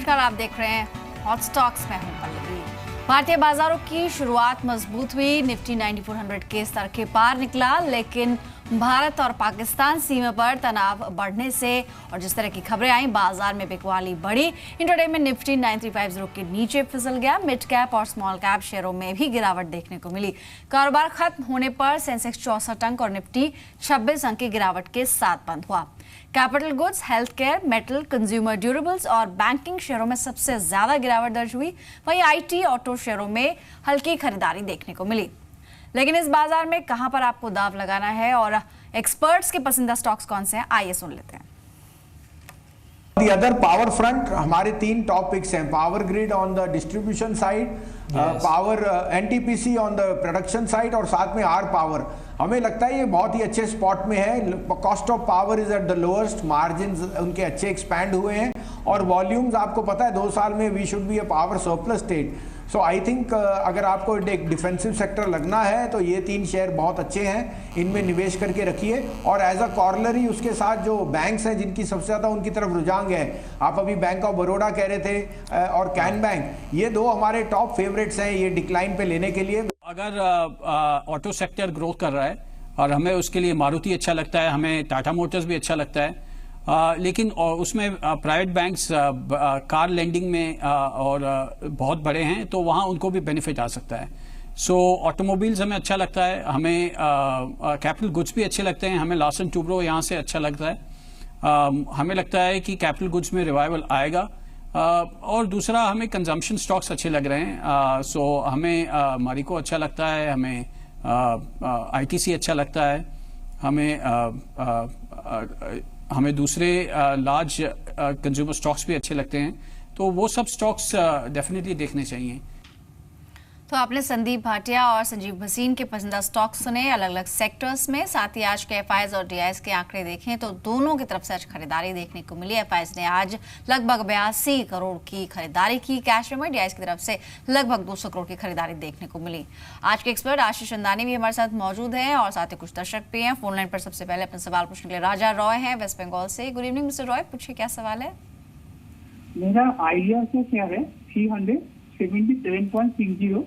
नमस्कार, आप देख रहे हैं हॉट स्टॉक्स में हूं पल्लवी। भारतीय बाजारों की शुरुआत मजबूत हुई। निफ्टी 9400 के स्तर के पार निकला, लेकिन भारत और पाकिस्तान सीमा पर तनाव बढ़ने से और जिस तरह की खबरें आई, बाजार में बिकवाली बढ़ी। इंट्राडे में निफ्टी 9350 के नीचे फिसल गया। मिड कैप और स्मॉल कैप शेयरों में भी गिरावट देखने को मिली। कारोबार खत्म होने पर सेंसेक्स 64 अंक और निफ्टी 26 अंक की गिरावट के साथ बंद हुआ। Capital goods, health care, metal, consumer durables और बैंकिंग शेयरों में सबसे ज्यादा गिरावट दर्ज हुई। वहीं आईटी, ऑटो शेयरों में हल्की खरीदारी देखने को मिली। लेकिन इस बाजार में कहां पर आपको दाव लगाना है और एक्सपर्ट्स के पसंदीदा स्टॉक्स कौन से हैं, आइए सुन लेते हैं। The other power front, हमारे 3 टॉप पिक्स हैं। Power grid on the distribution side, power NTPC on the production side और साथ में आर पावर। हमें लगता है ये बहुत ही अच्छे स्पॉट में है। Cost of power is at the lowest, margin उनके अच्छे एक्सपैंड हुए हैं और वॉल्यूम्स आपको पता है 2 साल में we should be a power surplus state. So I think अगर आपको एक डिफेंसिव सेक्टर लगना है तो ये 3 शेयर बहुत अच्छे हैं, इनमें निवेश करके रखिए। और एज अ कॉर्नरी उसके साथ जो बैंक्स हैं जिनकी सबसे ज़्यादा उनकी तरफ रुझान है, आप अभी बैंक ऑफ बड़ौदा कह रहे थे और कैन बैंक, ये 2 हमारे टॉप फेवरेट्स हैं ये डिक्लाइन पे लेने के लिए। अगर ऑटो सेक्टर ग्रोथ कर रहा है और हमें उसके लिए मारुति अच्छा लगता है, हमें टाटा मोटर्स भी अच्छा लगता है, लेकिन उसमें प्राइवेट बैंक्स कार लेंडिंग में और बहुत बड़े हैं तो वहाँ उनको भी बेनिफिट आ सकता है। सो ऑटोमोबाइल्स हमें अच्छा लगता है, हमें कैपिटल गुड्स भी अच्छे लगते हैं, हमें लार्सन टूब्रो यहाँ से अच्छा लगता है। हमें लगता है कि कैपिटल गुड्स में रिवाइवल आएगा। और दूसरा हमें कंजम्पशन स्टॉक्स अच्छे लग रहे हैं। सो हमें मारिको अच्छा लगता है, हमें आईटीसी अच्छा लगता है, हमें दूसरे लार्ज कंज्यूमर स्टॉक्स भी अच्छे लगते हैं। तो वो सब स्टॉक्स डेफिनेटली देखने चाहिए। तो आपने संदीप भाटिया और संजीव भसीन के पसंदीदा स्टॉक्स सुने अलग अलग सेक्टर्स में। साथ ही आज के एफआईज और डीआईएस के आंकड़े देखें तो दोनों की तरफ से आज खरीदारी देखने को मिली। एफआईज ने आज लगभग 82 करोड़ की खरीदारी की कैश में, डीआईएस की तरफ से लगभग 200 करोड़ की खरीदारी देखने को मिली। आज के एक्सपर्ट आशीष अंदानी भी हमारे साथ मौजूद हैं और साथ ही कुछ दर्शक भी हैं। फोन लाइन पर सबसे पहले अपने सवाल पूछने के लिए राजा रॉय हैं वेस्ट बंगाल से। गुड इवनिंग मिस्टर रॉय, पूछिए क्या सवाल है। मेरा आइडिया से क्या है 377.60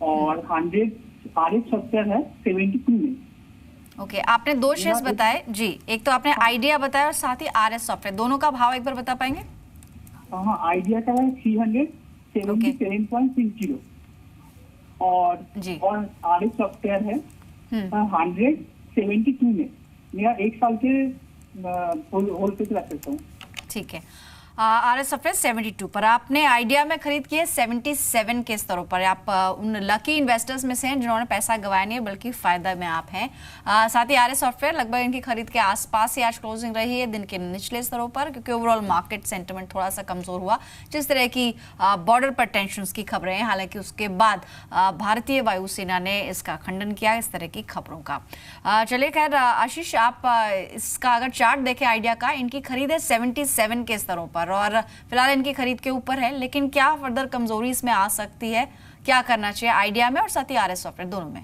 और 100 आरएस सॉफ्टवेयर है 72 में। ओके, आपने 2 शेयर्स बताए जी, एक तो आपने आइडिया बताया और साथ ही आरएस सॉफ्टवेयर, दोनों का भाव एक बार बता पाएंगे? हाँ, आइडिया का है 377.60 और आरएस सॉफ्टवेयर है 172 में। मेरा 1 साल के होल पे रख सकता हूँ। ठीक है, आरएस सॉफ्टवेयर 72 पर, आपने आइडिया में खरीद की है 77 के स्तरों पर। आप उन लकी इन्वेस्टर्स में से हैं जिन्होंने पैसा गंवाया नहीं है बल्कि फायदा में आप हैं। साथ ही आरएस सॉफ्टवेयर लगभग इनकी खरीद के आसपास ही आज क्लोजिंग रही है दिन के निचले स्तरों पर, क्योंकि ओवरऑल मार्केट सेंटिमेंट थोड़ा सा कमजोर हुआ। जिस तरह की बॉर्डर पर टेंशंस की खबरें हैं, हालांकि उसके बाद भारतीय वायुसेना ने इसका खंडन किया इस तरह की खबरों का। चलिए खैर आशीष, आप इसका अगर चार्ट देखें आइडिया का, इनकी खरीद है 77 के स्तरों पर और फिलहाल इनकी खरीद के ऊपर है, लेकिन क्या फर्दर कमजोरी इसमें आ सकती है, क्या करना चाहिए आइडिया में और साथ ही आरएस सॉफ्टवेयर दोनों में?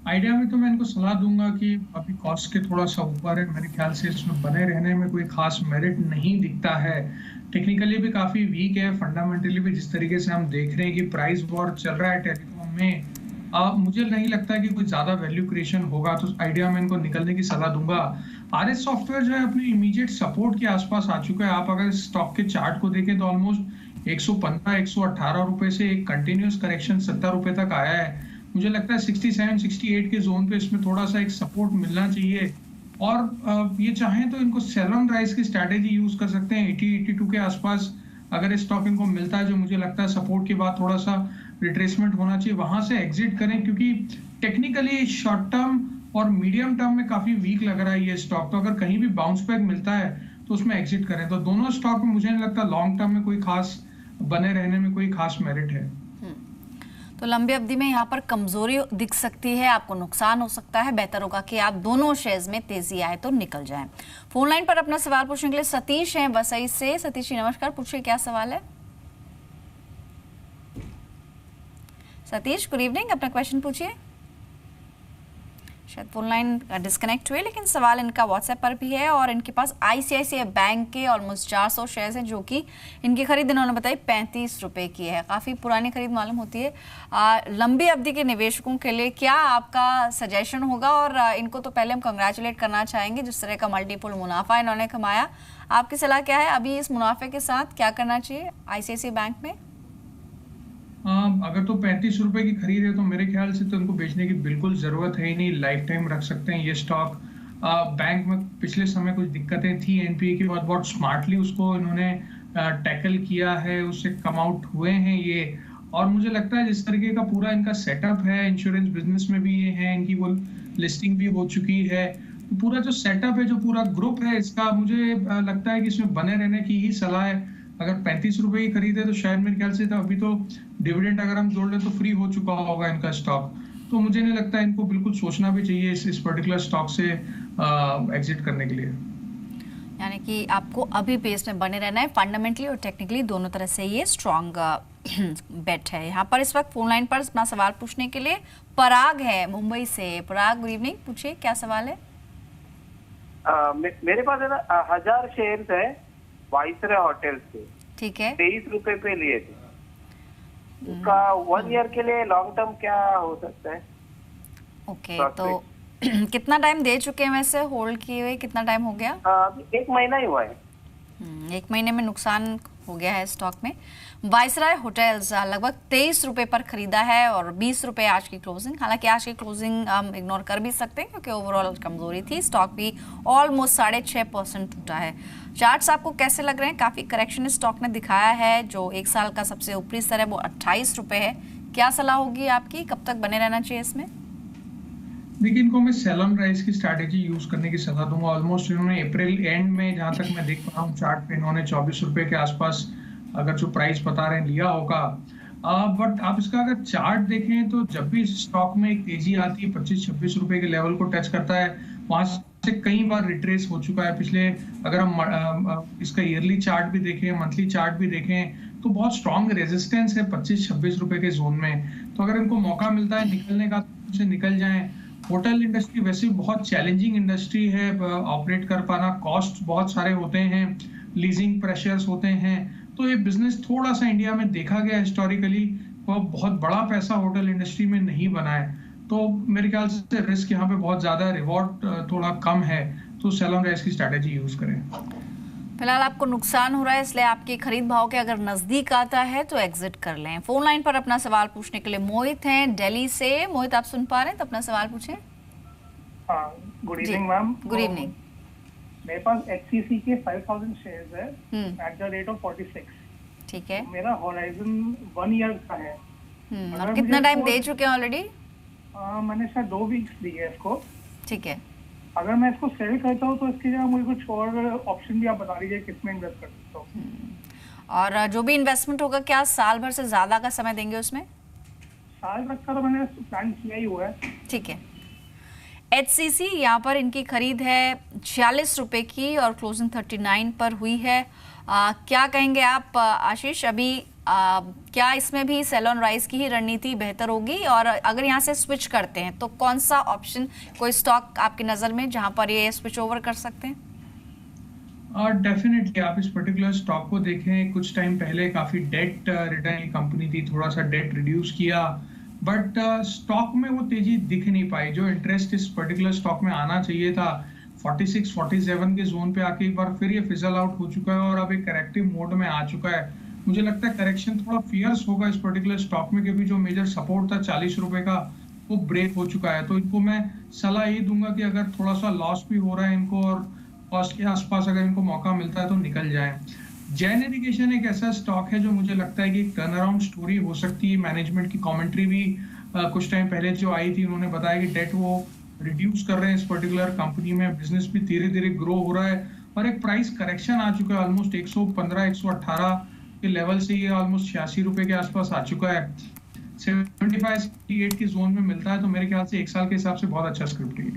आइडिया में तो मैं इनको सलाह दूंगा कि अभी कॉस्ट के थोड़ा सा ऊपर है, मेरे ख्याल से इसमें बने रहने में कोई खास मेरिट नहीं दिखता है। टेक्निकली भी काफी वीक है, फंडामेंटली भी जिस तरीके से हम देख रहे हैं कि प्राइस वॉर चल रहा है टेलीकॉम में, मुझे नहीं लगता कि कोई ज्यादा वैल्यू क्रिएशन होगा। तो आइडिया में इनको निकलने की सलाह दूंगा। आरएस सॉफ्टवेयर जो है अपनी इमीडिएट सपोर्ट के आसपास आ चुका है। आप अगर स्टॉक के चार्ट को देखें तो ऑलमोस्ट 115-118 रुपए से एक कंटिन्यूस करेक्शन 70 रुपए तक आया है। मुझे लगता है 67-68 के जोन पे इसमें थोड़ा सा एक सपोर्ट मिलना चाहिए और ये चाहें तो इनको सेल ऑन राइज की स्ट्रैटेजी यूज कर सकते हैं। 80-82 के आसपास अगर स्टॉक इनको मिलता है, जो मुझे लगता है सपोर्ट के बाद थोड़ा सा रिट्रेसमेंट होना चाहिए, वहां से एग्जिट करें, क्योंकि टेक्निकली शॉर्ट टर्म और मीडियम टर्म में काफी वीक लग रहा है ये स्टॉक। तो अगर कहीं भी बाउंस बैक मिलता है तो उसमें एग्जिट करें। तो दोनों स्टॉक में मुझे नहीं लगता लॉन्ग टर्म में कोई खास बने रहने में कोई खास मेरिट है। तो लंबी अवधि में यहाँ पर कमजोरी दिख सकती है, आपको नुकसान हो सकता है। बेहतर होगा कि आप दोनों शेयर्स में तेजी आए तो निकल जाएं। फोन लाइन पर अपना सवाल पूछने के लिए सतीश हैं वसई से। सतीश जी नमस्कार, पूछिए क्या सवाल है। सतीश गुड इवनिंग, अपना क्वेश्चन पूछिए। शायद फोन लाइन डिस्कनेक्ट हुई, लेकिन सवाल इनका व्हाट्सएप पर भी है और इनके पास आईसीआईसीआई बैंक के ऑलमोस्ट 400 शेयर्स हैं, जो कि इनकी खरीद इन्होंने बताई 35 रुपए की है। काफ़ी पुरानी खरीद मालूम होती है। लंबी अवधि के निवेशकों के लिए क्या आपका सजेशन होगा? और इनको तो पहले हम कंग्रेचुलेट करना चाहेंगे, जिस तरह का मल्टीपल मुनाफा इन्होंने कमाया। आपकी सलाह क्या है अभी इस मुनाफे के साथ क्या करना चाहिए आईसीआईसीआई बैंक में? अगर तो 35 रुपए की खरीद है तो मेरे ख्याल से तो उनको बेचने की बिल्कुल जरूरत है ही नहीं, लाइफ टाइम रख सकते हैं ये स्टॉक। बैंक में पिछले समय कुछ दिक्कतें थी, एनपीए के बाद बहुत स्मार्टली उसको इन्होंने टैकल किया है, उससे कम आउट हुए हैं ये। और मुझे लगता है जिस तरीके का पूरा इनका सेटअप है, इंश्योरेंस बिजनेस में भी ये है, इनकी वो लिस्टिंग भी हो चुकी है, तो पूरा जो सेटअप है, जो पूरा ग्रुप है इसका, मुझे लगता है कि इसमें बने रहने की ही सलाह है। अगर 35 रुपए की खरीद है तो शायद मेरे ख्याल से तो अभी तो डिविडेंड अगर हम जोड़ लें तो फ्री हो चुका होगा इनका स्टॉक। तो मुझे नहीं लगता, इनको बिल्कुल सोचना भी चाहिए इस पर्टिकुलर स्टॉक से एग्जिट करने के लिए। यानी कि आपको अभी बेस में बने रहना है, फंडामेंटली और टेक्निकली दोनों तरह से ये स्ट्रॉन्ग बेट है। यहाँ पर इस वक्त फोन लाइन पर अपना सवाल पूछने के लिए पराग है मुंबई से। पराग, गुड इवनिंग, पूछिए क्या सवाल है? मेरे पास है ना 1000 शेयर्स है वाइसरॉय होटल्स के, ठीक है, 23 रुपए पे लिए थे। उसका 1 ईयर के लिए लॉन्ग टर्म क्या हो सकता है? ओके, तो कितना टाइम दे चुके हैं वैसे होल्ड किए हुए? कितना टाइम हो गया? 1 महीना ही हुआ है। 1 महीने में नुकसान हो गया है स्टॉक में। वाइसरॉय होटल्स लगभग 23 रुपए पर खरीदा है और 20 रुपए आज की क्लोजिंग। हालांकि आज की क्लोजिंग हम इग्नोर कर भी सकते हैं क्योंकि ओवरऑल कमजोरी थी, स्टॉक भी ऑलमोस्ट 6.5% टूटा है। चार्ट्स आपको कैसे लग रहे हैं? काफी करेक्शन स्टॉक ने दिखाया है। जो 1 साल का सबसे ऊपरी स्तर है वो 28 रुपए है। क्या सलाह होगी आपकी, कब तक बने रहना चाहिए इसमें? देखिए, इनको मैं सेल ऑन राइज की स्ट्रैटेजी यूज करने की सलाह दूंगा। ऑलमोस्ट इन्होंने अप्रैल एंड में, जहां तक मैं देख पा रहा हूँ चार्ट पे, इन्होंने 24 रुपए के आसपास अगर जो प्राइस बता रहे हैं लिया होगा। बट आप इसका अगर चार्ट देखें तो जब भी स्टॉक में एक तेजी आती है 25-26 रुपए के लेवल को टच करता है, वहां से कई बार रिट्रेस हो चुका है। पिछले अगर हम इसका ईयरली चार्ट भी देखें, मंथली चार्ट भी देखें, तो बहुत स्ट्रॉन्ग रेजिस्टेंस है 25-26 रुपए के जोन में। तो अगर इनको मौका मिलता है निकलने का तो उसे निकल जाएं। होटल इंडस्ट्री वैसे बहुत चैलेंजिंग इंडस्ट्री है, ऑपरेट कर पाना, कॉस्ट बहुत सारे होते हैं, लीजिंग प्रेशर्स होते हैं। तो ये बिजनेस थोड़ा सा इंडिया में देखा गया हिस्टोरिकली, बहुत बड़ा पैसा होटल इंडस्ट्री में नहीं बना है। तो मेरे ख्याल से रिस्क यहाँ पे बहुत ज्यादा है, रिवॉर्ड थोड़ा कम है। तो सेल ऑन राइज की स्ट्रैटेजी यूज करें। फिलहाल आपको नुकसान हो रहा है, इसलिए आपके खरीद भाव के अगर नजदीक आता है तो एग्जिट कर लें। फोन लाइन पर अपना सवाल पूछने के लिए मोहित हैं दिल्ली से। मोहित, आप सुन पा रहे हैं तो अपना सवाल पूछें। Good evening ma'am. Good evening. मेरे पास HCC के 5000 शेयर्स है एट द रेट ऑफ 46। ठीक है, मेरा होराइजन 1 ईयर का है। आप कितना टाइम दे चुके हैं ऑलरेडी? मैंने शायद 2 वीक्स दिए इसको। ठीक है, अगर मैं इसको सेल करता हूँ तो इसकी जगह मुझे कुछ और ऑप्शन भी आप बता दीजिए किसमें इन्वेस्ट कर सकता हूँ। और जो भी इन्वेस्टमेंट होगा क्या साल भर से ज्यादा का समय देंगे उसमें? साल तक का तो मैंने प्लान किया ही हुआ है। ठीक है। HCC यहाँ पर इनकी खरीद है 46 रुपए की और क्लोजिंग 39 पर हुई है। क्या कहेंगे आप आशीष, अभी क्या इसमें भी सेल ऑन राइज की ही रणनीति बेहतर होगी? और अगर यहाँ से स्विच करते हैं तो कौन सा ऑप्शन, कोई स्टॉक आपकी नज़र में जहाँ पर ये स्विच ओवर कर सकते हैं? डेफिनेटली आप इस पर्टिकुलर स्टॉक को देखें, कुछ टाइम पहले काफी डेट रिटर्न कंपनी थी, थोड़ा सा डेट रिड्यूस किया, बट स्टॉक में वो तेजी दिख नहीं पाई। जो इंटरेस्ट इस पर्टिकुलर स्टॉक में आना चाहिए था 46-47 के जोन पे आके एक बार फिर ये फिजल आउट हो चुका है और अब एक करेक्टिव मोड में आ चुका है। मुझे लगता है करेक्शन थोड़ा फियर्स होगा इस पर्टिकुलर स्टॉक में, क्योंकि जो मेजर सपोर्ट था 40 रुपए का वो ब्रेक हो चुका है। तो इनको मैं सलाह ये दूंगा कि अगर थोड़ा सा लॉस भी हो रहा है इनको और कॉस्ट के आसपास अगर इनको मौका मिलता है तो निकल जाए। जैन इरिगेशन एक ऐसा स्टॉक है जो मुझे लगता है कि एक टर्न अराउंड स्टोरी हो सकती है। मैनेजमेंट की कमेंट्री भी कुछ टाइम पहले जो आई थी, उन्होंने बताया कि डेट वो रिड्यूस कर रहे हैं इस पर्टिकुलर कंपनी में, बिजनेस भी धीरे धीरे ग्रो हो रहा है और एक प्राइस करेक्शन आ चुका है ऑलमोस्ट 115-118 के लेवल से ये ऑलमोस्ट 86 रुपए के आसपास आ चुका है। 75-78 के जोन में मिलता है तो मेरे ख्याल से 1 साल के हिसाब से बहुत अच्छा स्क्रिप्ट है।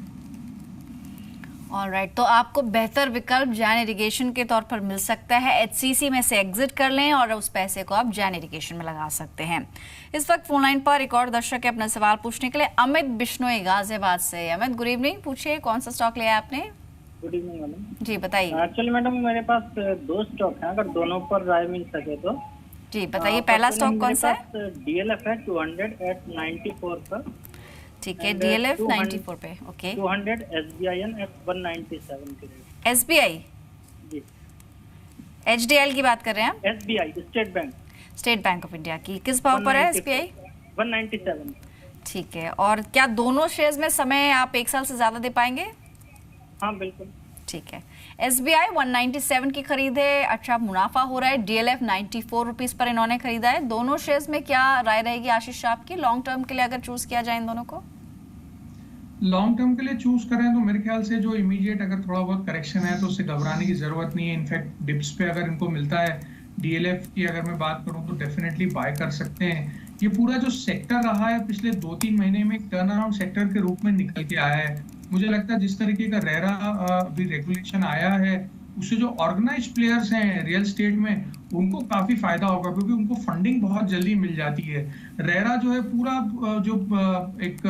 ऑलराइट, तो आपको बेहतर विकल्प जैन इरिगेशन के तौर पर मिल सकता है। एचसीसी में से एग्जिट कर लें और उस पैसे को आप जैन इरिगेशन में लगा सकते हैं। इस वक्त फोन लाइन पर एक और दर्शक है अपना सवाल पूछने के लिए, अमित बिश्नोई गाजियाबाद से। अमित, गुड इवनिंग, पूछिए कौन सा स्टॉक लिया आपने? Good evening madam. जी बताइए। एक्चुअली मैडम मेरे पास 2 स्टॉक हैं, अगर दोनों पर राय मिल सके तो। जी बताइए, पहला स्टॉक कौन सा है? डीएलएफ है 200 at 94 पर। ठीक है, डीएलएफ 94 पे, ओके। 200 SBIN at 197 के रेट। एसबीआई जी, एचडीएल की बात कर रहे हैं आप? SBI state bank, state bank of India की किस भाव पर है एसबीआई? 197। ठीक है, और क्या दोनों शेयर्स में समय आप 1 साल से ज्यादा दे पाएंगे? हाँ बिल्कुल। ठीक है, एसबीआई 197 की खरीद है, अच्छा मुनाफा हो रहा है। डीएलएफ 94 रुपीज पर इन्होंने खरीदा है। दोनों शेयर्स में क्या राय रहेगी आशीष आपकी, लॉन्ग टर्म के लिए अगर चूज किया जाए इन दोनों को? लॉन्ग टर्म के लिए चूज करें तो मेरे ख्याल से जो इमीडिएट अगर थोड़ा बहुत करेक्शन है तो उससे घबराने की जरूरत नहीं है। इनफैक्ट डिप्स पे अगर इनको मिलता है, डीएलएफ की अगर मैं बात करूं तो डेफिनेटली बाय कर सकते हैं। ये पूरा जो सेक्टर रहा है पिछले 2-3 महीने में एक टर्न अराउंड सेक्टर के रूप में निकल के आया है। मुझे लगता है जिस तरीके का रेरा अभी रेगुलेशन आया है उससे जो ऑर्गेनाइज्ड प्लेयर्स हैं रियल स्टेट में उनको काफी फायदा होगा, क्योंकि उनको फंडिंग बहुत जल्दी मिल जाती है। रेरा जो है पूरा जो एक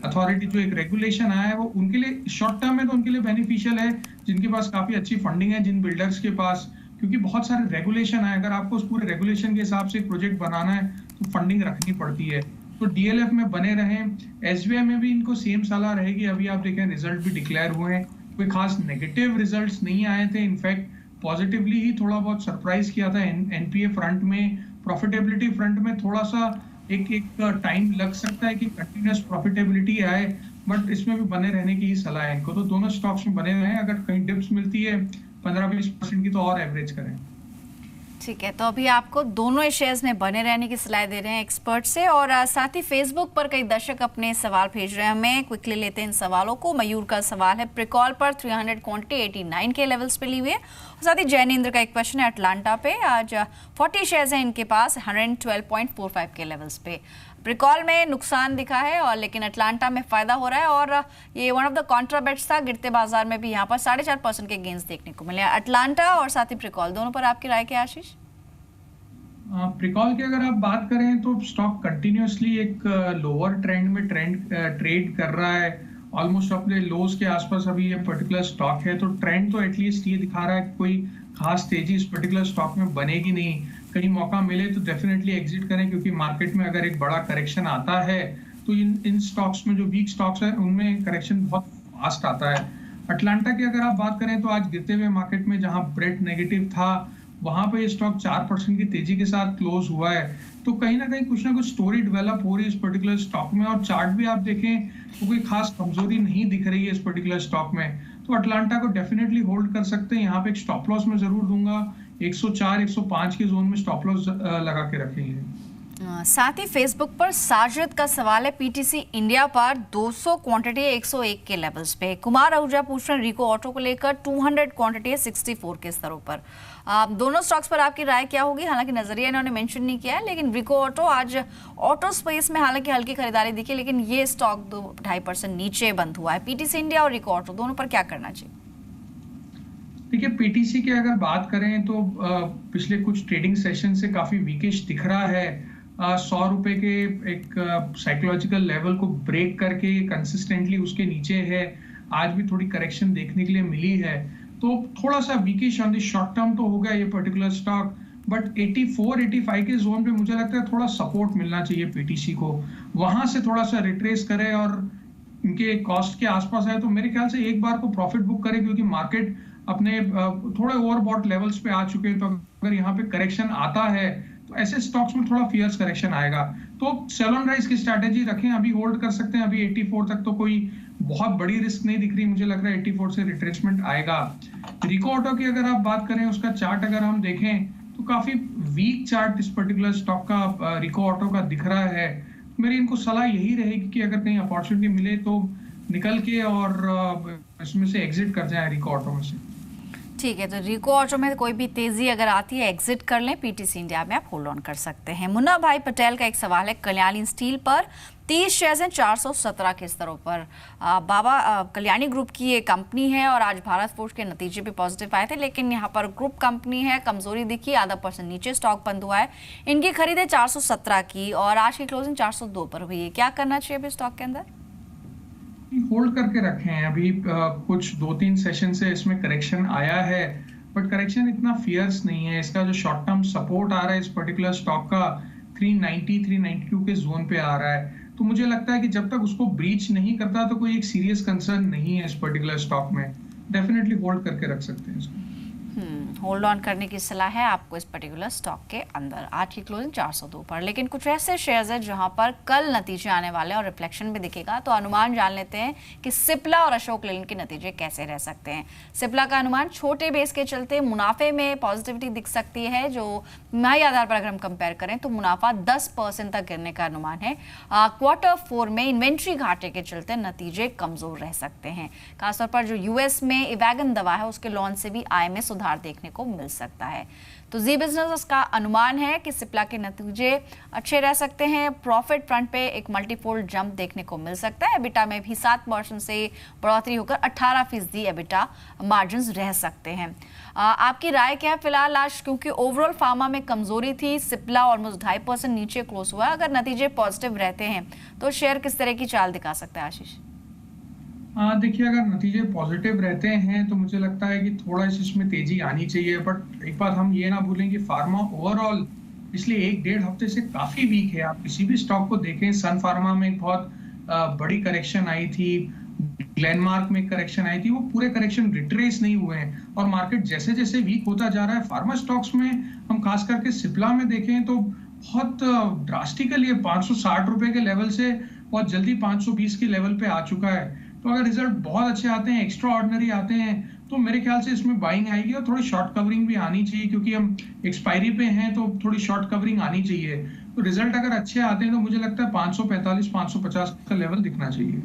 अथॉरिटी जो एक रेगुलेशन आया है वो उनके लिए शॉर्ट टर्म में तो उनके लिए बेनिफिशियल है जिनके पास काफी अच्छी फंडिंग है, जिन बिल्डर्स के पास, क्योंकि बहुत सारे रेगुलेशन है। अगर आपको उस पूरे रेगुलेशन के हिसाब से एक प्रोजेक्ट बनाना है तो फंडिंग रखनी पड़ती है। तो डीएलएफ में बने रहें। एसबीआई में भी इनको सेम सलाह रहेगी। अभी आप देखें रिजल्ट भी डिक्लेयर हुए हैं, कोई खास नेगेटिव रिजल्ट्स नहीं आए थे, इनफैक्ट पॉजिटिवली ही थोड़ा बहुत सरप्राइज किया था। एनपीए फ्रंट में, प्रॉफिटेबिलिटी फ्रंट में थोड़ा सा एक टाइम लग सकता है कि कंटिन्यूअस प्रॉफिटेबिलिटी आए, बट इसमें भी बने रहने की ही सलाह है इनको। तो दोनों स्टॉक्स में बने रहें। अगर कहीं डिप्स मिलती है 15-20% की तो और एवरेज करें। ठीक है, तो अभी आपको दोनों शेयर्स में बने रहने की सलाह दे रहे हैं एक्सपर्ट से। और साथ ही फेसबुक पर कई दर्शक अपने सवाल भेज रहे हैं हमें, क्विकली लेते हैं इन सवालों को। मयूर का सवाल है, प्रिकॉल पर 300 क्वांटिटी 89 के लेवल्स पे ली हुई है। और साथ ही जैनेंद्र का एक क्वेश्चन है, अटलांटा पे आज 40 शेयर्स हैं इनके पास 112.45 के लेवल्स पे। प्रिकॉल में नुकसान दिखा है और लेकिन अटलांटा में फायदा हो रहा है और ये one of the contra bets था। गिरते बाजार में भी यहाँ पर 4.5% के गेंस देखने को मिले। अटलांटा और साथ ही प्रिकॉल दोनों पर आपकी राय क्या आशीष? प्रिकॉल की अगर आप बात करें तो स्टॉक कंटिन्यूअसली एक लोअर ट्रेंड में ट्रेड कर रहा है, ऑलमोस्ट अपने लोज के आसपास अभी ये पर्टिकुलर स्टॉक है। तो ट्रेंड तो एटलीस्ट ये दिखा रहा है कि कोई खास तेजी इस पर्टिकुलर स्टॉक में बनेगी नहीं। कहीं मौका मिले तो डेफिनेटली एग्जिट करें, क्योंकि मार्केट में अगर एक बड़ा करेक्शन आता है तो इन स्टॉक्स में जो वीक स्टॉक्स हैं उनमें करेक्शन बहुत फास्ट आता है। अटलांटा की अगर आप बात करें तो आज गिरते हुए मार्केट में जहां ब्रेड नेगेटिव था वहां पे ये स्टॉक 4% की तेजी के साथ क्लोज हुआ है। तो कहीं ना कुछ स्टोरी डेवलप हो रही है इस पर्टिकुलर स्टॉक में। और चार्ट भी आप देखें तो कोई खास कमजोरी नहीं दिख रही है इस पर्टिकुलर स्टॉक में। तो अटलांटा को डेफिनेटली होल्ड कर सकते हैं। यहाँ पे एक स्टॉप लॉस में जरूर दूंगा, 104-105 के जोन में स्टॉप लॉस लगा के रखेंगे। साथ ही फेसबुक पर साजिद का सवाल है, पीटीसी इंडिया पर 200 क्वांटिटी 101 के लेवल्स पे। कुमार आहूजा पूछ रहे हैं रिको ऑटो को लेकर 200 क्वांटिटी 64 के स्तरों पर। दोनों स्टॉक्स पर आपकी राय क्या होगी? हालांकि नजरिया इन्होंने मेंशन नहीं किया है, लेकिन रिको ऑटो आज ऑटो स्पेस में हालांकि हल्की खरीदारी दिखी, लेकिन ये स्टॉक 2-2.5% नीचे बंद हुआ है। पीटीसी इंडिया और रिको ऑटो दोनों पर क्या करना चाहिए? देखिए, पीटीसी की अगर बात करें तो पिछले कुछ ट्रेडिंग सेशन से काफी वीकिश दिख रहा है। 100 रुपए के एक साइकोलॉजिकल लेवल को ब्रेक करके कंसिस्टेंटली उसके नीचे है। आज भी थोड़ी करेक्शन देखने के लिए मिली है, तो थोड़ा सा वीकिश ऑन द शॉर्ट टर्म तो हो गया ये पर्टिकुलर स्टॉक। बट 84-85 के जोन पे मुझे लगता है थोड़ा सपोर्ट मिलना चाहिए पीटीसी को। वहां से थोड़ा सा रिट्रेस करे और इनके कॉस्ट के आसपास है तो मेरे ख्याल से एक बार को प्रॉफिट बुक करे, क्योंकि मार्केट अपने थोड़े ओवरबॉट लेवल्स पे आ चुके हैं। तो अगर यहाँ पे करेक्शन आता है तो ऐसे स्टॉक्स में थोड़ा फियर्स करेक्शन आएगा। तो सेल ऑन राइज की स्ट्रैटेजी रखें, अभी होल्ड कर सकते हैं। अभी 84 तक तो कोई बहुत बड़ी रिस्क नहीं दिख रही, मुझे लग रहा है 84 से रिट्रेसमेंट आएगा। रिको ऑटो की अगर आप बात करें, उसका चार्ट अगर हम देखें तो काफी वीक चार्ट इस पर्टिकुलर स्टॉक का रिको ऑटो का दिख रहा है। मेरी इनको सलाह यही रहेगी कि अगर कहीं अपॉर्चुनिटी मिले तो निकल के और इसमें से एग्जिट कर जाए रिको ऑटो में से। ठीक है, तो रिको ऑटो में कोई भी तेजी अगर आती है एग्जिट कर लें, पीटीसी इंडिया में आप होल्ड ऑन कर सकते हैं। मुन्ना भाई पटेल का एक सवाल है, कल्याणी स्टील पर 30 शेयर्स हैं 417 के स्तरों पर। कल्याणी ग्रुप की ये कंपनी है और आज भारत फोर्ज के नतीजे भी पॉजिटिव आए थे, लेकिन यहाँ पर ग्रुप कंपनी है, कमजोरी दिखी, आधा % नीचे स्टॉक बंद हुआ है। इनकी खरीद है 417 की और आज की क्लोजिंग 402 पर हुई है। क्या करना चाहिए अभी स्टॉक के अंदर? होल्ड करके रखे हैं अभी। कुछ 2-3 सेशन से इसमें करेक्शन आया है, बट करेक्शन इतना फियर्स नहीं है। इसका जो शॉर्ट टर्म सपोर्ट आ रहा है इस पर्टिकुलर स्टॉक का 390-392 के जोन पे आ रहा है। तो मुझे लगता है कि जब तक उसको ब्रीच नहीं करता तो कोई एक सीरियस कंसर्न नहीं है इस पर्टिकुलर स्टॉक में। डेफिनेटली होल्ड करके रख सकते हैं इसको। होल्ड ऑन करने की सलाह है आपको इस पर्टिकुलर स्टॉक के अंदर। आज की क्लोजिंग 402 पर। लेकिन कुछ ऐसे शेयर्स हैं जहां पर कल नतीजे आने वाले हैं और रिफ्लेक्शन भी दिखेगा, तो अनुमान जान लेते हैं कि सिप्ला और अशोक लेलैंड के नतीजे कैसे रह सकते हैं। सिप्ला का अनुमान छोटे बेस के चलते मुनाफे में पॉजिटिविटी दिख सकती है, जो तिमाही आधार पर अगर हम कंपेयर करें तो मुनाफा 10% तक गिरने का अनुमान है। Q4 में इन्वेंट्री घाटे के चलते नतीजे कमजोर रह सकते हैं। खासतौर पर जो यूएस में इवैगन दवा है उसके लॉन्च से भी आय में सुधार देखने को मिल सकता है। तो जी बिजनेस का अनुमान है कि सिप्ला के नतीजे अच्छे रह सकते हैं। प्रॉफिट फ्रंट पे एक मल्टीफोल्ड जंप देखने को मिल सकता है। एबिटा में भी 7% से बढ़ोतरी होकर 18% एबिटा मार्जिन्स रह सकते हैं। आपकी राय क्या है फिलहाल आज, क्योंकि ओवरऑल फार्मा में कमजोरी थी, सिप्ला ऑलमोस्ट 2.5% नीचे क्लोज हुआ। अगर नतीजे पॉजिटिव रहते हैं तो शेयर किस तरह की चाल दिखा सकता है आशीष? देखिए, अगर नतीजे पॉजिटिव रहते हैं तो मुझे लगता है कि थोड़ा इसमें तेजी आनी चाहिए। बट एक बात हम ये ना भूलें कि फार्मा ओवरऑल पिछले 1-1.5 हफ्ते से काफी वीक है। आप किसी भी स्टॉक को देखें, सन फार्मा में एक बहुत बड़ी करेक्शन आई थी, ग्लेनमार्क में करेक्शन आई थी, वो पूरे करेक्शन रिट्रेस नहीं हुए हैं और मार्केट जैसे जैसे वीक होता जा रहा है। फार्मा स्टॉक्स में हम खास करके सिप्ला में देखें तो बहुत ड्रास्टिकली 560 रुपए के लेवल से बहुत जल्दी 520 के लेवल पे आ चुका है। तो अगर रिजल्ट बहुत अच्छे आते हैं, एक्स्ट्रा ऑर्डिनरी आते हैं, तो मेरे ख्याल से इसमें बाइंग आएगी और थोड़ी शॉर्ट कवरिंग भी आनी चाहिए, क्योंकि हम एक्सपायरी पे हैं तो थोड़ी शॉर्ट कवरिंग आनी चाहिए। तो रिजल्ट अगर अच्छे आते हैं तो मुझे लगता है 545-550 का लेवल दिखना चाहिए।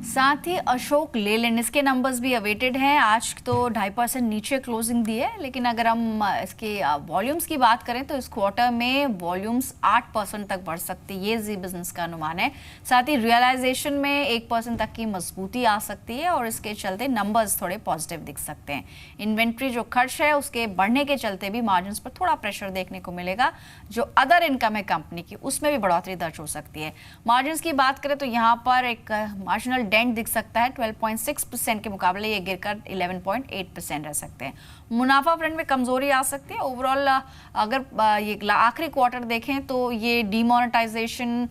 साथ ही अशोक लेलैंड, इसके नंबर्स भी अवेटेड हैं। आज तो 2.5% नीचे क्लोजिंग दी है, लेकिन अगर हम इसके वॉल्यूम्स की बात करें तो इस क्वार्टर में वॉल्यूम्स 8% तक बढ़ सकती है, ये जी बिजनेस का अनुमान है। साथ ही रियलाइजेशन में 1% तक की मजबूती आ सकती है और इसके चलते नंबर्स थोड़े पॉजिटिव दिख सकते हैं। इन्वेंट्री जो खर्च है उसके बढ़ने के चलते भी मार्जिन्स पर थोड़ा प्रेशर देखने को मिलेगा। जो अदर इनकम है कंपनी की उसमें भी बढ़ोतरी दर्ज हो सकती है। मार्जिन्स की बात करें तो यहाँ पर एक मार्जिनल डेंट दिख सकता है, 12.6% के मुकाबले ये गिरकर 11.8% रह सकते हैं। मुनाफा फ्रंट में कमजोरी आ सकती है। ओवरऑल अगर ये आखिरी क्वार्टर देखें तो ये डीमोनेटाइजेशन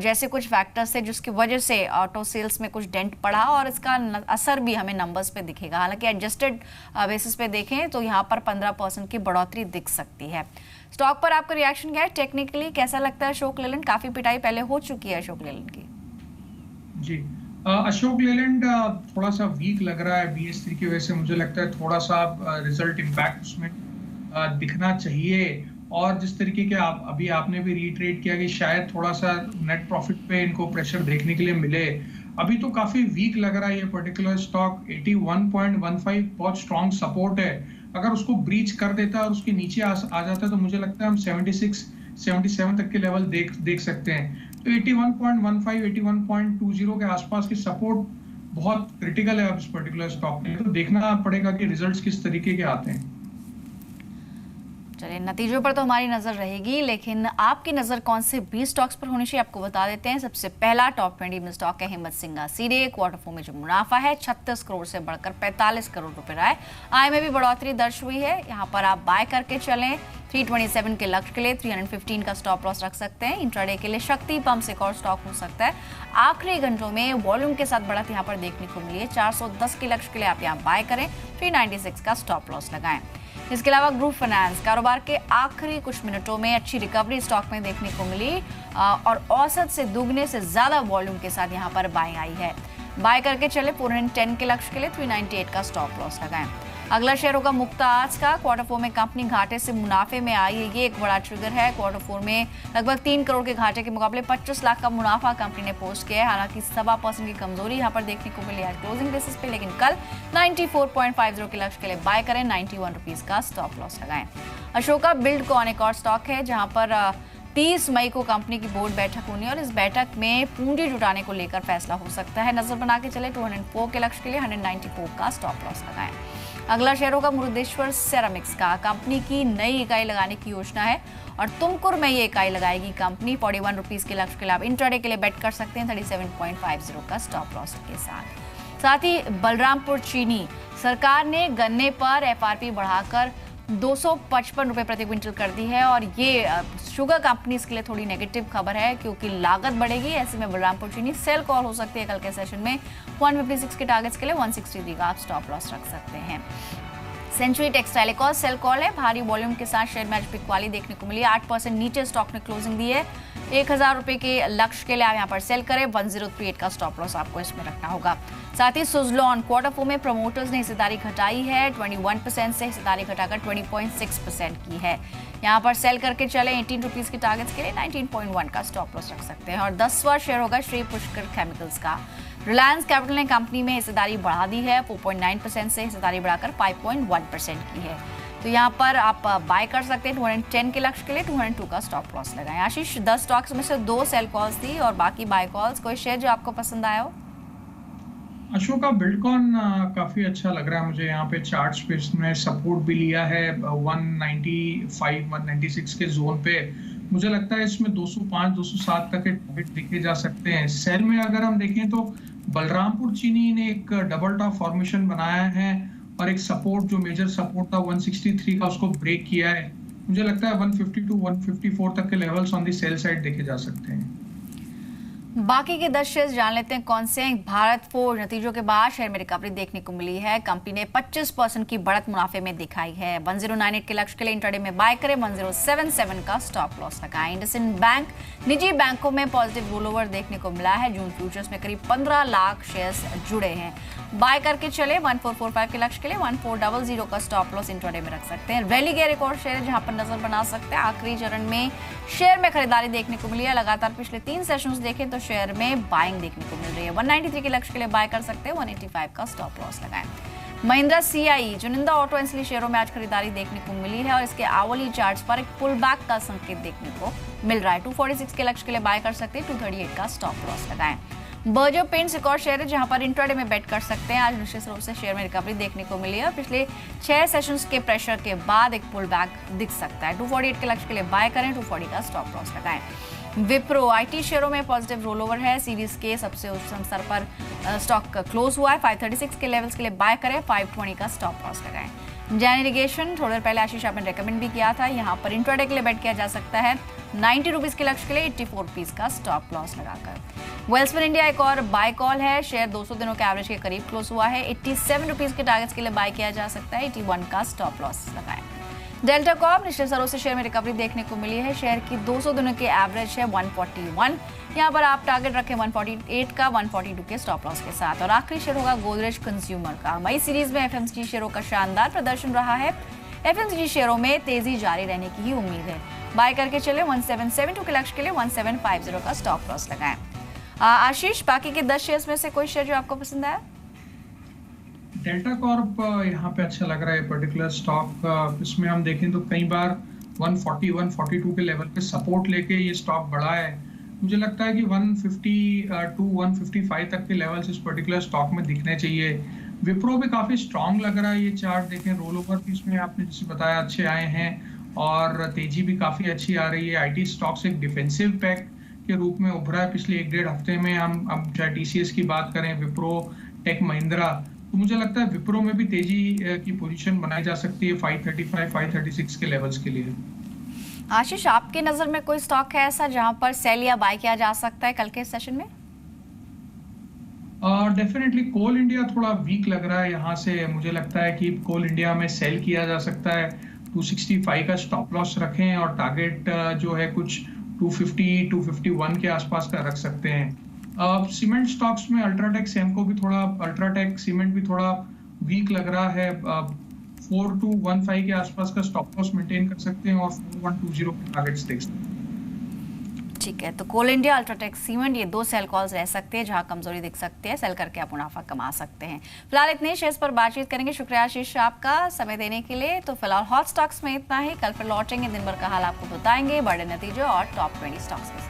जैसे कुछ फैक्टर्स थे जिसकी वजह से ऑटो सेल्स में कुछ डेंट पड़ा और इसका असर भी हमें नंबर्स पे दिखेगा। हालांकि एडजस्टेड बेसिस पे देखें तो यहाँ पर 15% की बढ़ोतरी दिख सकती है। स्टॉक पर आपका रिएक्शन क्या है? टेक्निकली कैसा लगता है अशोक लेलैंड? काफी पिटाई पहले हो चुकी है अशोक लेलैंड की। जी, अशोक लेलैंड थोड़ा सा वीक लग रहा है BS3 की वजह से। मुझे लगता है थोड़ा सा रिजल्ट इम्पैक्ट उसमें दिखना चाहिए। और जिस तरीके के अभी आपने भी रीट्रेट किया कि शायद थोड़ा सा नेट प्रॉफिट पे इनको प्रेशर देखने के लिए मिले। अभी तो काफी वीक लग रहा है ये पर्टिकुलर स्टॉक। 81.15 बहुत स्ट्रॉन्ग सपोर्ट है। अगर उसको ब्रीच कर देता है और उसके नीचे आ जाता है तो मुझे लगता है हम 76-77 तक के लेवल देख सकते हैं। तो 81.15, 81.20 के आसपास की सपोर्ट बहुत क्रिटिकल है अब इस पर्टिकुलर स्टॉक में। तो देखना पड़ेगा कि रिजल्ट्स किस तरीके के आते हैं। चलिए, नतीजों पर तो हमारी नजर रहेगी, लेकिन आपकी नजर कौन से 20 स्टॉक्स पर होनी चाहिए आपको बता देते हैं। सबसे पहला टॉप 20 में स्टॉक है हिम्मत सिंह सीडे। Q4 में जो मुनाफा है 36 करोड़ से बढ़कर 45 करोड़ रुपए रहा है। आय में भी बढ़ोतरी दर्ज हुई है। यहाँ पर आप बाय करके चलें। 327 के लक्ष्य के लिए 315 का स्टॉप लॉस रख सकते हैं। इंट्राडे के लिए शक्ति पंप से एक और स्टॉक हो सकता है। आखिरी घंटों में वॉल्यूम के साथ बढ़त यहाँ पर देखने को मिली है। 410 के लक्ष्य के लिए आप यहाँ बाय करें। 396 का स्टॉप लॉस लगाएं। इसके अलावा ग्रुप फाइनेंस कारोबार के आखिरी कुछ मिनटों में अच्छी रिकवरी स्टॉक में देखने को मिली और औसत से दुगने से ज्यादा वॉल्यूम के साथ यहाँ पर बाइंग आई है। बाय करके चले। 410 के लक्ष्य के लिए 398 का स्टॉप लॉस लगाएं। अगला शेयर होगा मुक्ता आज का। क्वार्टर 4 में कंपनी घाटे से मुनाफे में आई है, ये एक बड़ा ट्रिगर है। क्वार्टर 4 में लगभग 3 करोड़ के घाटे के मुकाबले 25 लाख का मुनाफा कंपनी ने पोस्ट किया है। हालांकि 7% की कमजोरी यहां पर देखने को मिली है क्लोजिंग बेसिस पे, लेकिन कल 94.50 के लक्ष्य के लिए बाय करें, 91 रुपीज का स्टॉप लॉस लगाएं। अशोका बिल्डकॉन एक और स्टॉक है जहां पर 30 मई को कंपनी की बोर्ड बैठक होनी है और इस बैठक में पूंजी जुटाने को लेकर फैसला हो सकता है। नजर बना के चले 204 के लक्ष्य के लिए 194 का स्टॉप लॉस लगाएं। अगला शेयर होगा मुरुदेश्वर सेरामिक्स का। कंपनी की नई इकाई लगाने की योजना है और तुमकुर में ये इकाई लगाएगी कंपनी। 41 रुपीज के लक्ष्य के लिए आप इंट्राडे के लिए बेट कर सकते हैं 37.50 का स्टॉप लॉस के साथ ही बलरामपुर चीनी, सरकार ने गन्ने पर एफआरपी बढ़ाकर 255 रुपए प्रति क्विंटल कर दी है और ये शुगर कंपनीज के लिए थोड़ी नेगेटिव खबर है क्योंकि लागत बढ़ेगी। ऐसे में बलरामपुर चीनी सेल कॉल हो सकती है कल के सेशन में। 156 के टारगेट्स के लिए 163 का आप स्टॉप लॉस रख सकते हैं। सेंचुरी टेक्सटाइल एक और सेल कॉल है। भारी वॉल्यूम के साथ शेयर में आज बिकवाली देखने को मिली। 8% नीचे स्टॉक ने क्लोजिंग दी है। 1000 रुपए के लक्ष्य के लिए आप यहाँ पर सेल करें। 1038 का स्टॉप लॉस आपको इसमें रखना होगा। साथ ही सुजलॉन क्वार्टर 4 में प्रमोटर्स ने हिस्सेदारी घटाई है। 21% से हिस्सेदारी घटाकर 20.6% की है। यहाँ पर सेल करके चले 18 रुपीज के टारगेट्स के लिए 19.1 का स्टॉप लॉस रख सकते हैं। और 10वां शेयर होगा श्री पुष्कर केमिकल्स का। रिलायंस कैपिटल ने कंपनी में हिस्सेदारी बढ़ा दी है। 4.9% से हिस्सेदारी बढ़ाकर 5.1% की है। तो यहाँ पर आप बाय कर सकते हैं 210 के लक्ष्य के लिए 202 का स्टॉप लॉस लगाएं। आशीष, 10 स्टॉक्स में से 2 सेल कॉल्स थी और बाकी बाय कॉल्स। कोई शेयर जो आपको पसंद आया हो? अशोका बिल्डकॉन काफी अच्छा लग रहा है मुझे। यहाँ पे चार्ट्स पे इसने सपोर्ट भी लिया है 195 196 के जोन पे। मुझे लगता है इसमें 205 207 तक के टारगेट देखे जा सकते हैं। सेल में अगर हम देखें तो बलरामपुर चीनी ने एक डबल टॉप फॉर्मेशन बनाया है और एक सपोर्ट जो मेजर सपोर्ट था 163 का उसको ब्रेक किया है। मुझे लगता है 152 154 तक के levels on the sell side देखे जा सकते हैं। बाकी के 10 शेयर जान लेते हैं कौन से हैं। भारत फोर्ज नतीजों के बाद शेयर में रिकवरी देखने को मिली है। कंपनी ने 25% की बढ़त मुनाफे में दिखाई है। 1098 के लक्ष्य के लिए इंट्राडे में बाय करें। 1077 का स्टॉप लॉस लगाएं। इंडसइंड बैंक निजी बैंकों में पॉजिटिव रोलओवर देखने को मिला है। जून फ्यूचर्स में करीब 15 लाख शेयर्स जुड़े हैं। बाय करके चले 1445 के लक्ष्य के लिए 1400 का स्टॉप लॉस इंट्राडे में रख सकते हैं। रैली गेयर एक और शेयर है जहां पर नजर बना सकते हैं। आखिरी चरण में शेयर में खरीदारी देखने को मिली है। लगातार पिछले 3 सेशंस देखें तो शेयर में बाइंग देखने को मिल रही है। 193 के लक्ष्य के लिए बाय कर सकते हैं। 185 का स्टॉप लॉस लगाएं। महिंद्रा सीआई जुनिंदा ऑटो एंसिलरी शेयरों में आज खरीदारी देखने को मिली है और इसके आवली चार्ट्स पर एक पुल बैक का संकेत देखने को मिल रहा है। 246 के लक्ष्य के लिए बाय कर सकते हैं। 238 का स्टॉप लॉस लगाएं। बर्जर पेंट्स एक और शेयर है जहां पर इंट्राडे में बेट कर सकते हैं। आज निश्चित रूप से शेयर में रिकवरी देखने को मिली है। पिछले 6 सेशंस के प्रेशर के बाद एक पुल बैक दिख सकता है। 248 के लक्ष्य के लिए बाय करें। 240 का स्टॉप लॉस लगाएं। विप्रो आईटी शेयरों में पॉजिटिव रोलओवर है। सीरीज के सबसे उच्चतम स्तर पर स्टॉक क्लोज हुआ है। 536 के लेवल्स के लिए बाय करें। 520 का स्टॉप लॉस लगाएं। जैन इरिगेशन थोड़ी देर पहले आशीष आपने रेकमेंड भी किया था। यहाँ पर इंट्राडे के लिए बेट किया जा सकता है 90 रुपीज के लक्ष्य के लिए 84 रुपीज का स्टॉप लॉस लगाकर। वेल्सपन इंडिया एक और बाय कॉल है। शेयर 200 दिनों के एवरेज के करीब क्लोज हुआ है। 87 रुपीज के टारगेट्स के लिए बाय किया जा सकता है। 81 का स्टॉप लॉस लगाएं। डेल्टा कॉर्प निचले स्तरों से शेयर में रिकवरी देखने को मिली है। शेयर की 200 दिनों की एवरेज है 141। यहाँ पर आप टारगेट रखें 148 का 142 के स्टॉप लॉस के साथ। और आखिरी शेयर होगा गोदरेज कंज्यूमर का। मई सीरीज में एफएमसीजी शेयरों का शानदार प्रदर्शन रहा है। एफएमसीजी शेयरों में तेजी जारी रहने की ही उम्मीद है। बाय करके चले 1772 के लक्ष्य के लिए 1750 का स्टॉप लॉस लगाएं। आशीष, बाकी के 10 शेयर्स में से कोई शेयर जो आपको पसंद आया? डेल्टा कॉर्प यहाँ पे अच्छा लग रहा है पर्टिकुलर स्टॉक। इसमें हम देखें तो कई बार 140 142 के लेवल पे सपोर्ट लेके ये स्टॉक बढ़ा है। मुझे लगता है कि 152 155 तक के लेवल्स इस पर्टिकुलर स्टॉक में दिखने चाहिए। विप्रो भी काफी स्ट्रांग लग रहा है। ये चार्ट देखें, रोल ओवर भी इसमें आपने जैसे बताया अच्छे आए हैं और तेजी भी काफी अच्छी आ रही है। आईटी स्टॉक्स एक डिफेंसिव पैक के रूप में उभरा है पिछले 1-1.5 हफ्ते में। हम अब चाहे टीसीएस की बात करें, विप्रो, टेक महिंद्रा, तो मुझे लगता है विप्रो में भी तेजी की पोजीशन बनाई जा सकती है 535 536 के लेवल्स के लिए। आशीष, आपकी नजर में कोई स्टॉक है ऐसा जहां पर सेल या बाय किया जा सकता है कल के सेशन में? डेफिनेटली कोल इंडिया थोड़ा वीक लग रहा है। यहाँ से मुझे लगता है कि कोल इंडिया में सेल किया जा सकता है। 265 का स्टॉप लॉस रखें और टारगेट जो है कुछ 250 251 के आसपास का रख सकते हैं। सीमेंट स्टॉक्स में अल्ट्राटेक सेमको भी थोड़ा, अल्ट्राटेक सीमेंट भी थोड़ा वीक लग रहा है। 4215 के आसपास का स्टॉप लॉस मेंटेन कर सकते हैं और 4120 के टारगेट्स देख सकते हैं। ठीक है, तो कोल इंडिया, अल्ट्राटेक सीमेंट, ये 2 सेल कॉल्स रह सकते हैं जहां कमजोरी दिख सकती है, सेल करके आप मुनाफा कमा सकते हैं। फिलहाल इतने शेयर्स पर बातचीत करेंगे। शुक्रिया आशीष आपका समय देने के लिए। तो फिलहाल हॉट स्टॉक्स में इतना ही, कल फिर लौटेंगे, दिन भर का हाल आपको बताएंगे, बड़े नतीजे और टॉप 20 स्टॉक्स के साथ।